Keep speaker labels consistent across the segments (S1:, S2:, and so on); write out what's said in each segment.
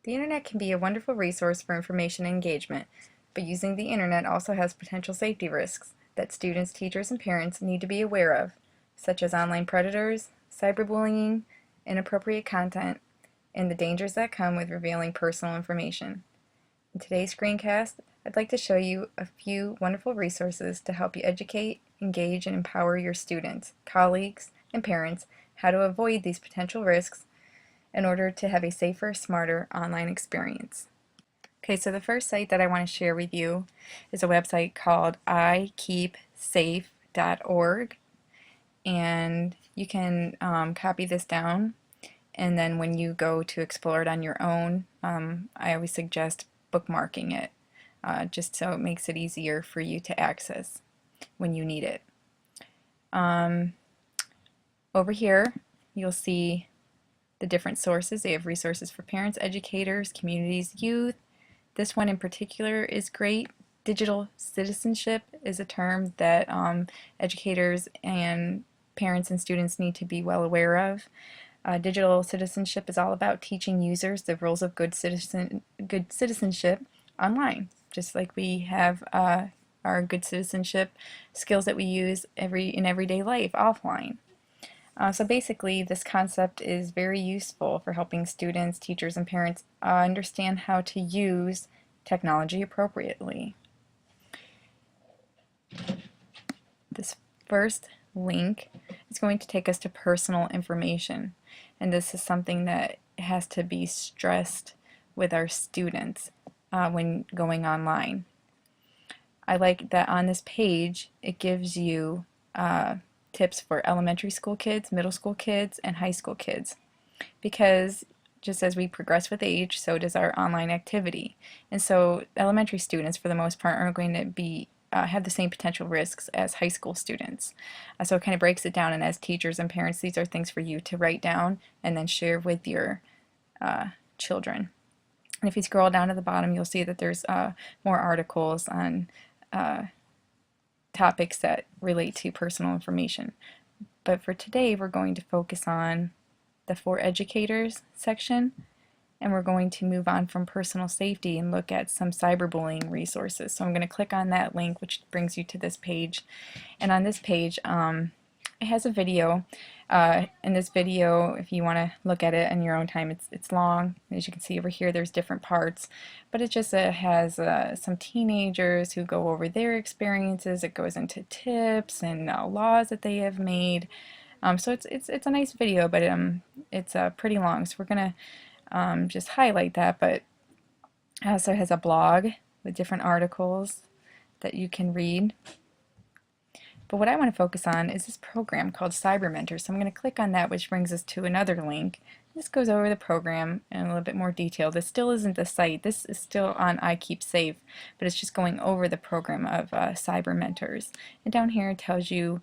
S1: The internet can be a wonderful resource for information and engagement, but using the internet also has potential safety risks that students, teachers, and parents need to be aware of, such as online predators, cyberbullying, inappropriate content, and the dangers that come with revealing personal information. In today's screencast, I'd like to show you a few wonderful resources to help you educate, engage, and empower your students, colleagues, and parents how to avoid these potential risks in order to have a safer, smarter online experience. Okay, so the first site that I want to share with you is a website called ikeepsafe.org, and you can copy this down, and then when you go to explore it on your own, I always suggest bookmarking it, just so it makes it easier for you to access when you need it. Over here, you'll see the different sources. They have resources for parents, educators, communities, youth. This one in particular is great. Digital citizenship is a term that educators and parents and students need to be well aware of. Digital citizenship is all about teaching users the rules of good citizenship online, just like we have our good citizenship skills that we use in everyday life offline. So basically, this concept is very useful for helping students, teachers, and parents understand how to use technology appropriately. This first link is going to take us to personal information, and this is something that has to be stressed with our students when going online. I like that on this page it gives you tips for elementary school kids, middle school kids, and high school kids, because just as we progress with age, so does our online activity. And so elementary students, for the most part, are going to be have the same potential risks as high school students. So it kind of breaks it down, and as teachers and parents, these are things for you to write down and then share with your children. And if you scroll down to the bottom, you'll see that there's more articles on topics that relate to personal information. But for today, we're going to focus on the For Educators section, and we're going to move on from personal safety and look at some cyberbullying resources. So I'm going to click on that link, which brings you to this page. And on this page, it has a video. In this video, if you want to look at it in your own time, it's long. As you can see over here, there's different parts, but it just has some teenagers who go over their experiences. It goes into tips and laws that they have made. So it's a nice video, but it's pretty long. So we're gonna just highlight that. But it also has a blog with different articles that you can read. But what I want to focus on is this program called CyberMentor. So I'm going to click on that, which brings us to another link. This goes over the program in a little bit more detail. This still isn't the site. This is still on iKeepSafe, but it's just going over the program of CyberMentors. And down here it tells you,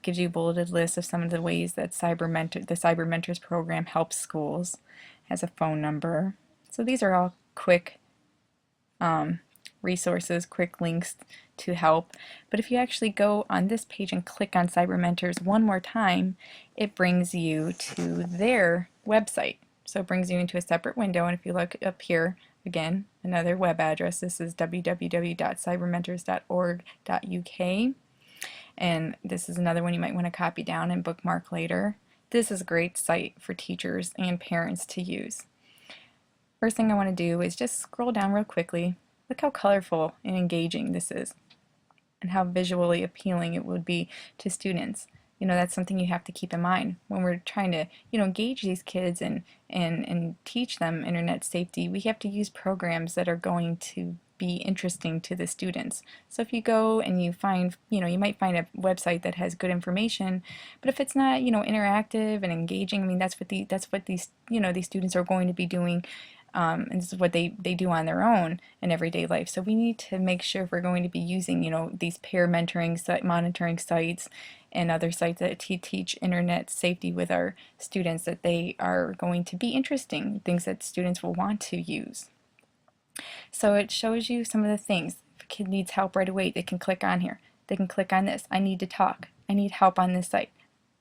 S1: gives you a bulleted list of some of the ways that the CyberMentors program helps schools. It has a phone number. So these are all quick resources, quick links to help. But if you actually go on this page and click on CyberMentors one more time, it brings you to their website. So it brings you into a separate window, and if you look up here, again, another web address. This is www.cybermentors.org.uk, and this is another one you might want to copy down and bookmark later. This is a great site for teachers and parents to use. First thing I want to do is just scroll down real quickly. Look how colorful and engaging this is, and how visually appealing it would be to students. You know, that's something you have to keep in mind when we're trying to, engage these kids and teach them internet safety. We have to use programs that are going to be interesting to the students. So if you go and you find, you might find a website that has good information, but if it's not, interactive and engaging, I mean, that's what these these students are going to be doing. And this is what they do on their own in everyday life. So we need to make sure if we're going to be using, these peer mentoring monitoring sites and other sites that teach internet safety with our students, that they are going to be interesting, things that students will want to use. So it shows you some of the things. If a kid needs help right away, they can click on here. They can click on this. I need to talk. I need help on this site.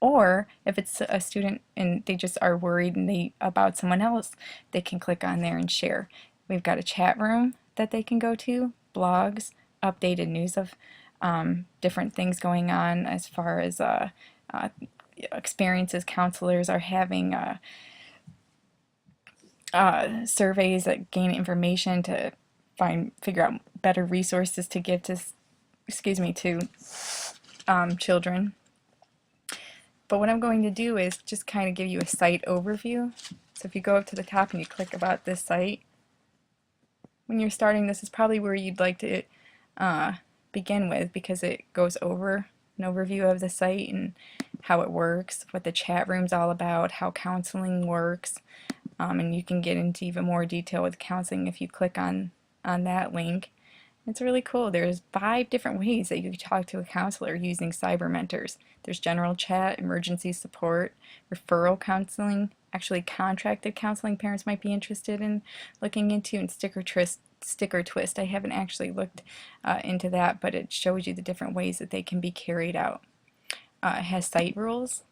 S1: Or if it's a student and they just are worried and about someone else, they can click on there and share. We've got a chat room that they can go to, blogs, updated news of different things going on as far as uh, experiences counselors are having, surveys that gain information to figure out better resources to give to, to children. But what I'm going to do is just kind of give you a site overview. So if you go up to the top and you click about this site, when you're starting, this is probably where you'd like to begin with, because it goes over an overview of the site and how it works, what the chat room's all about, how counseling works, and you can get into even more detail with counseling if you click on that link. It's really cool. There's 5 different ways that you can talk to a counselor using CyberMentors. There's general chat, emergency support, referral counseling, actually contracted counseling parents might be interested in looking into, and sticker twist. I haven't actually looked into that, but it shows you the different ways that they can be carried out. It has site rules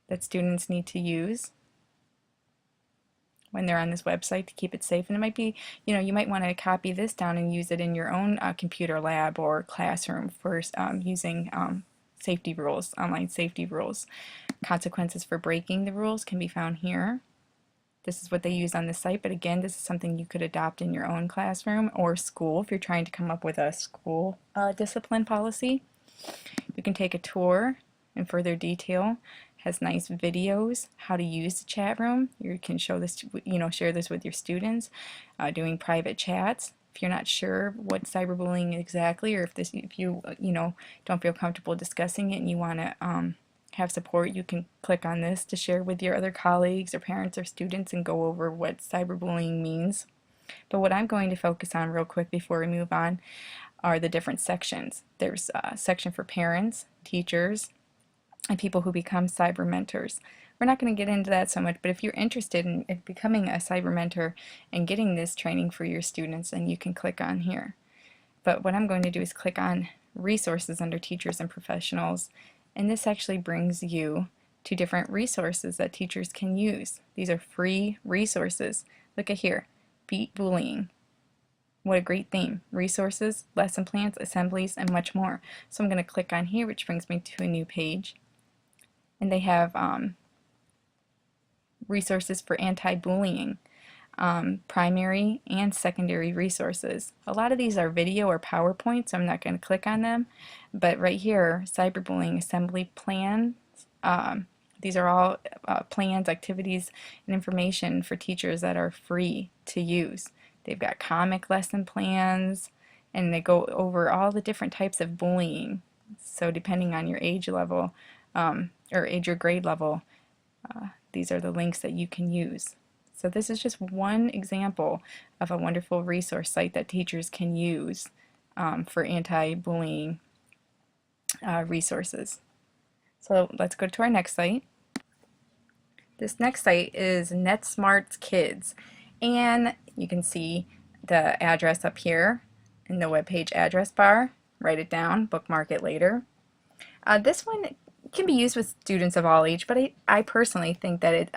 S1: that students need to use when they're on this website to keep it safe. And it might be, you might want to copy this down and use it in your own computer lab or classroom for using safety rules, online safety rules. Consequences for breaking the rules can be found here. This is what they use on the site, but again, this is something you could adopt in your own classroom or school if you're trying to come up with a school discipline policy. You can take a tour in further detail. Has nice videos how to use the chat room. You can show this, share this with your students, doing private chats. If you're not sure what cyberbullying exactly, or if you don't feel comfortable discussing it and you want to have support, you can click on this to share with your other colleagues or parents or students and go over what cyberbullying means. But what I'm going to focus on real quick before we move on are the different sections. There's a section for parents, teachers, and people who become cyber mentors. We're not going to get into that so much, but if you're interested in becoming a cyber mentor and getting this training for your students, then you can click on here. But what I'm going to do is click on resources under teachers and professionals, and this actually brings you to different resources that teachers can use. These are free resources. Look at here, Beat Bullying. What a great theme. Resources, lesson plans, assemblies, and much more. So I'm going to click on here, which brings me to a new page. And they have resources for anti-bullying, primary and secondary resources. A lot of these are video or PowerPoint, so I'm not going to click on them. But right here, cyberbullying assembly plans. These are all plans, activities, and information for teachers that are free to use. They've got comic lesson plans, and they go over all the different types of bullying. So depending on your age level, or age or grade level, these are the links that you can use. So this is just one example of a wonderful resource site that teachers can use for anti-bullying resources. So let's go to our next site. This next site is NetSmarts Kids, and you can see the address up here in the webpage address bar. Write it down, bookmark it later. This one can be used with students of all age, but I personally think that it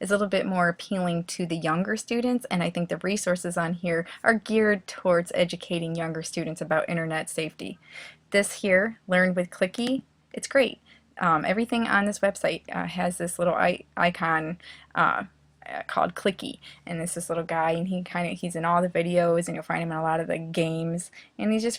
S1: is a little bit more appealing to the younger students, and I think the resources on here are geared towards educating younger students about internet safety. This here, Learn with Clicky, it's great. Everything on this website has this little icon called Clicky, and it's this little guy, and he's in all the videos, and you'll find him in a lot of the games, and he's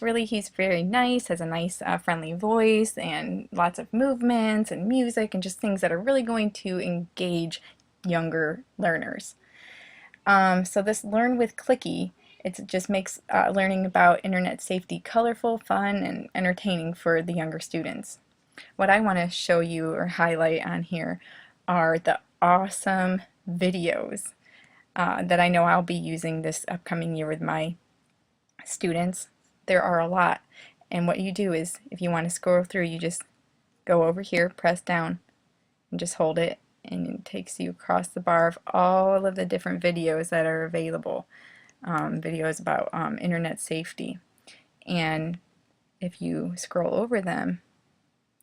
S1: very nice, has a nice friendly voice, and lots of movements and music and just things that are really going to engage younger learners. So this Learn with Clicky, it just makes learning about internet safety colorful, fun, and entertaining for the younger students. What I want to show you or highlight on here are the awesome videos that I know I'll be using this upcoming year with my students. There are a lot, and what you do is, if you want to scroll through, you just go over here, press down, and just hold it, and it takes you across the bar of all of the different videos that are available, videos about internet safety. And if you scroll over them,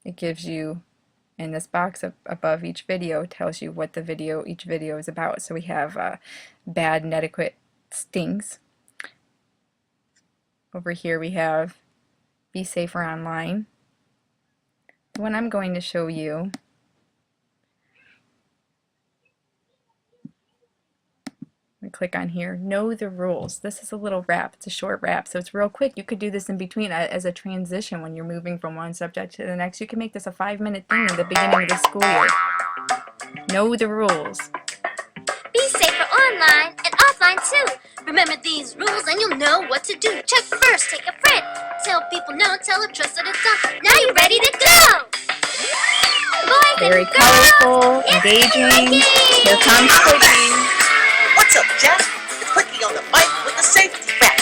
S1: it gives you, in this box above each video, tells you what each video is about. So we have bad and etiquette stinks. Over here we have be safer online. The one I'm going to show you click on here, know the rules. This is a little rap. It's a short rap, so it's real quick. You could do this in between as a transition when you're moving from one subject to the next. You can make this a 5-minute thing in the beginning of the school year. Know the rules.
S2: Be safer online and offline too. Remember these rules and you'll know what to do. Check first, take a friend. Tell people no, tell a trusted adult. Now you're ready to go! Boys
S1: Very
S2: and girls,
S1: colorful, engaging. Here comes Clicky.
S3: What's up, Jeff? It's Clicky on the mic with the safety rap.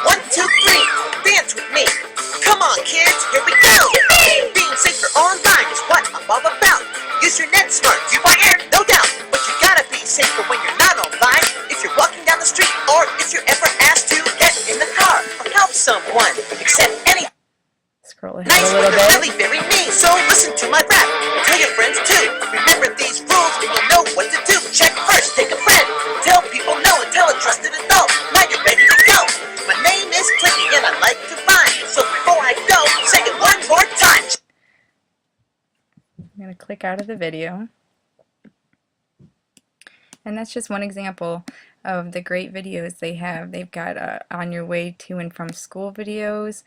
S3: 1, 2, 3, dance with me. Come on, kids, here we go. Being safer online is what I'm all about. Use your net smart, you buy air, no doubt. But you gotta be safer when you're not online. If you're walking down the street or if you're ever asked to get in the car or help someone, accept any
S1: Scroll ahead
S3: nice
S1: a little bit.
S3: really very mean. So listen to my rap. Tell your friends too. Remember these rules and you'll know what to do. Check first, take a friend. Tell people no and tell a trusted adult. Now you're ready to go. My name is Clicky and I like to rhyme. So before I go, say it one more time.
S1: I'm going to click out of the video. And that's just one example of the great videos they have. They've got on your way to and from school videos,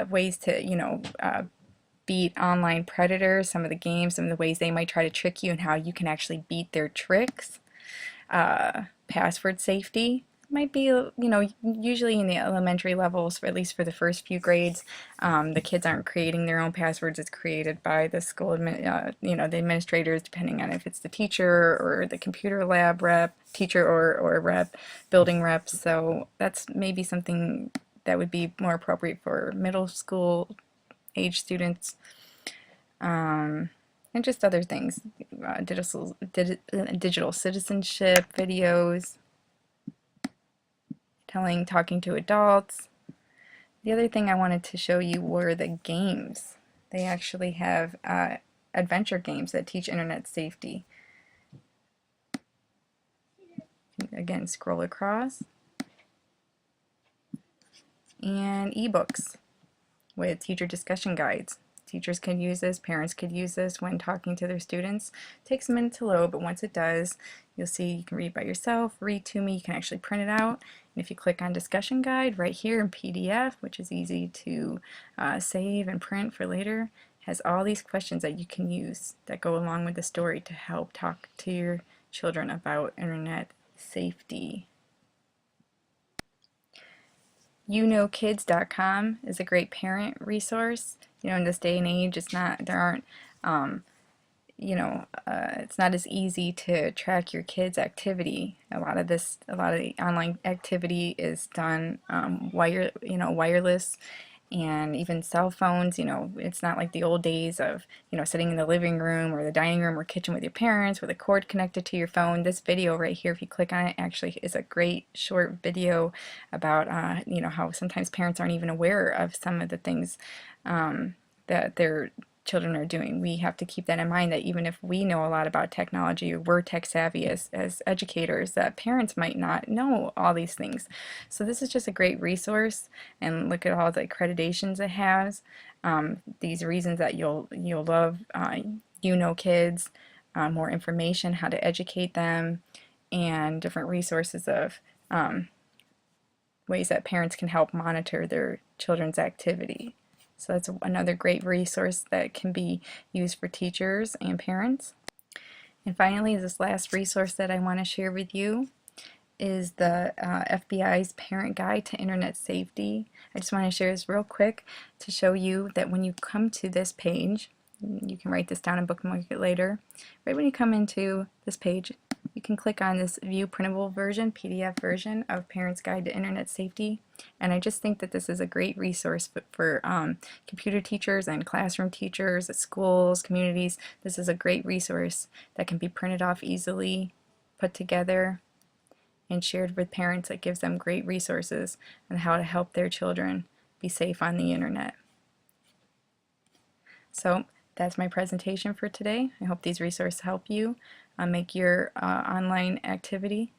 S1: ways to, beat online predators, some of the games, some of the ways they might try to trick you and how you can actually beat their tricks. Password safety might be, usually in the elementary levels, at least for the first few grades, the kids aren't creating their own passwords. It's created by the school, the administrators, depending on if it's the teacher or the computer lab rep, teacher or rep, building reps. So that's maybe something that would be more appropriate for middle school age students. And just other things, digital citizenship videos, talking to adults. The other thing I wanted to show you were the games. They actually have adventure games that teach internet safety. Again, scroll across. And ebooks with teacher discussion guides. Teachers can use this, parents could use this when talking to their students. It takes a minute to load, but once it does, you'll see you can read by yourself, read to me, you can actually print it out. And if you click on discussion guide right here in PDF, which is easy to save and print for later, has all these questions that you can use that go along with the story to help talk to your children about internet safety. YouKnowKids.com is a great parent resource. In this day and age, it's not as easy to track your kids' activity. A lot of the online activity is done wireless, and even cell phones. It's not like the old days of sitting in the living room or the dining room or kitchen with your parents with a cord connected to your phone. This video right here, if you click on it, actually is a great short video about how sometimes parents aren't even aware of some of the things that their children are doing. We have to keep that in mind, that even if we know a lot about technology, or we're tech savvy as educators, that parents might not know all these things. So this is just a great resource, and look at all the accreditations it has. These reasons that you'll love Kids, more information, how to educate them, and different resources of ways that parents can help monitor their children's activity. So that's another great resource that can be used for teachers and parents. And finally, this last resource that I want to share with you is the FBI's Parent Guide to Internet Safety. I just want to share this real quick to show you that when you come to this page, you can write this down and bookmark it later. Right when you come into this page, you can click on this View Printable Version, PDF version of Parent's Guide to Internet Safety. And I just think that this is a great resource for computer teachers and classroom teachers at schools, communities. This is a great resource that can be printed off easily, put together, and shared with parents. That gives them great resources on how to help their children be safe on the internet. So that's my presentation for today. I hope these resources help you make your online activity